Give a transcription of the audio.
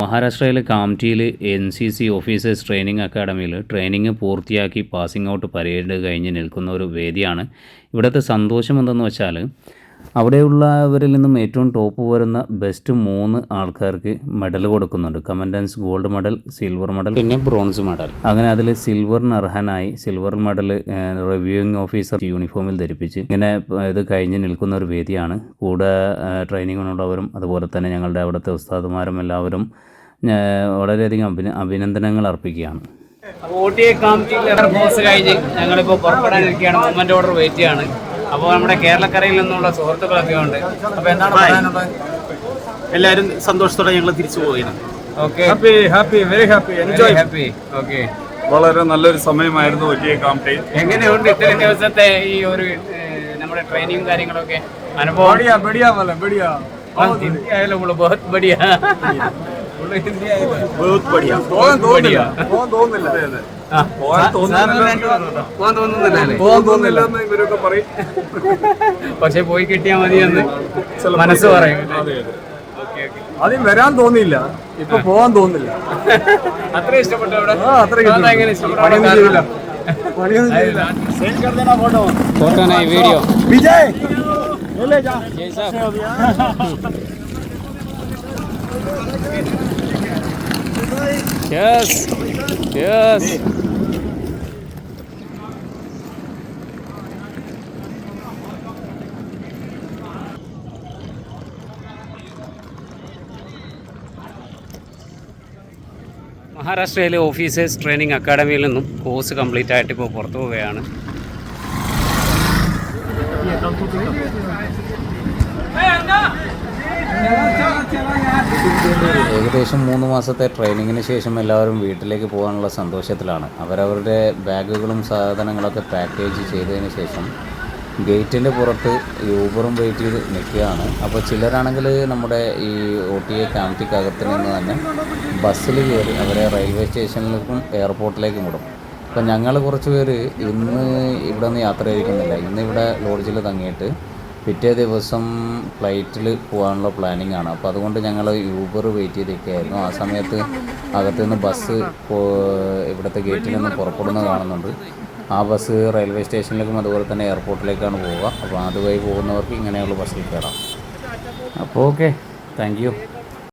മഹാരാഷ്ട്രയിലെ കാംറ്റിയിൽ NCC officers training അക്കാഡമിയിൽ training പൂർത്തിയാക്കി passing out parade കഴിഞ്ഞ് നിൽക്കുന്ന ഒരു വേദിയാണ്. ഇവിടുത്തെ സന്തോഷം എന്തെന്ന് വെച്ചാൽ അവിടെയുള്ളവരിൽ നിന്നും ഏറ്റവും ടോപ്പ് വരുന്ന ബെസ്റ്റ് 3 ആൾക്കാർക്ക് മെഡൽ കൊടുക്കുന്നുണ്ട്. കമൻഡൻസ് ഗോൾഡ് മെഡൽ, സിൽവർ മെഡൽ, പിന്നെ ബ്രോൺസ് മെഡൽ. അങ്ങനെ അതിൽ സിൽവറിന് അർഹനായി സിൽവർ മെഡൽ റിവ്യൂയിങ് ഓഫീസർ യൂണിഫോമിൽ ധരിപ്പിച്ച് ഇങ്ങനെ ഇത് കഴിഞ്ഞ് നിൽക്കുന്ന ഒരു വേദിയാണ്. കൂടെ ട്രെയിനിങ്ങിനുള്ളവരും അതുപോലെ തന്നെ ഞങ്ങളുടെ അവിടുത്തെ ഉസ്താദുമാരും എല്ലാവരും വളരെയധികം അഭിനന്ദനങ്ങൾ അർപ്പിക്കുകയാണ്. OTA കോഴ്സ് കഴിഞ്ഞ് ഞങ്ങളിപ്പോൾ പുറപ്പെടാനിരിക്കുകയാണ്. മൂവ്മെന്റ് ഓർഡർ വെയിറ്റ് ചെയ്യാണ്. അപ്പോൾ നമ്മുടെ കേരളക്കരയിൽ നിന്നുള്ള സുഹൃത്തുക്കളൊക്കെ ഉണ്ട്. അപ്പോൾ എന്താണ് പറയാനുള്ളത്? എല്ലാവരും സന്തോഷത്തോടെ ഞങ്ങൾ തിരിച്ചു പോവുകയാണ്. Okay, very happy, enjoy. Okay, വളരെ നല്ലൊരു സമയമായിരുന്നു OTA കാംപ്റ്റി. എങ്ങനെയുണ്ട് ഇത്രയും ദിവസത്തെ ഈ ഒരു നമ്മുടെ ട്രെയിനിങ്ങും കാര്യങ്ങളൊക്കെ അനുഭവം? പക്ഷെ പോയി കിട്ടിയാ മതിയെന്ന് മനസ്സ് പറയും. ആദ്യം വരാൻ തോന്നിയില്ല, ഇപ്പൊ പോവാൻ തോന്നില്ല. അത്ര ഇഷ്ടപ്പെട്ടു അവിടെ? फोटो नहीं वीडियो। विजय यस यस മഹാരാഷ്ട്രയിലെ ഓഫീസേഴ്സ് ട്രെയിനിങ് അക്കാഡമിയിൽ നിന്നും കോഴ്സ് കംപ്ലീറ്റ് ആയിട്ട് ഇപ്പോൾ പുറത്തു പോവുകയാണ്. ഏകദേശം 3 മാസത്തെ ട്രെയിനിങ്ങിന് ശേഷം എല്ലാവരും വീട്ടിലേക്ക് പോകാനുള്ള സന്തോഷത്തിലാണ്. അവരവരുടെ ബാഗുകളും സാധനങ്ങളൊക്കെ പാക്കേജ് ചെയ്തതിന് ശേഷം ഗേറ്റിൻ്റെ പുറത്ത് യൂബറും വെയിറ്റ് ചെയ്ത് നിൽക്കുകയാണ്. അപ്പോൾ ചിലരാണെങ്കിൽ നമ്മുടെ ഈ OTA കാംറ്റിക്കകത്ത് നിന്ന് തന്നെ ബസ്സിൽ കയറി അവരെ റെയിൽവേ സ്റ്റേഷനിലേക്കും എയർപോർട്ടിലേക്കും വിടും. അപ്പോൾ ഞങ്ങൾ കുറച്ച് പേര് ഇന്ന് ഇവിടെ നിന്ന് യാത്ര ചെയ്യിക്കുന്നില്ല. ഇന്നിവിടെ ലോഡ്ജിൽ തങ്ങിയിട്ട് പിറ്റേ ദിവസം ഫ്ലൈറ്റിൽ പോകാനുള്ള പ്ലാനിങ് ആണ്. അപ്പോൾ അതുകൊണ്ട് ഞങ്ങൾ യൂബർ വെയിറ്റ് ചെയ്തിരിക്കുകയായിരുന്നു. ആ സമയത്ത് അകത്തു നിന്ന് ബസ് ഇവിടുത്തെ ഗേറ്റിൽ നിന്ന് പുറപ്പെടുന്നത് കാണുന്നുണ്ട്. ആ ബസ് റെയിൽവേ സ്റ്റേഷനിലേക്കും അതുപോലെ തന്നെ എയർപോർട്ടിലേക്കാണ് പോവുക. അപ്പോൾ അതുവഴി പോകുന്നവർക്ക് ഇങ്ങനെയുള്ള ബസ്സിൽ കയറാം. അപ്പോൾ ഓക്കെ, താങ്ക് യു.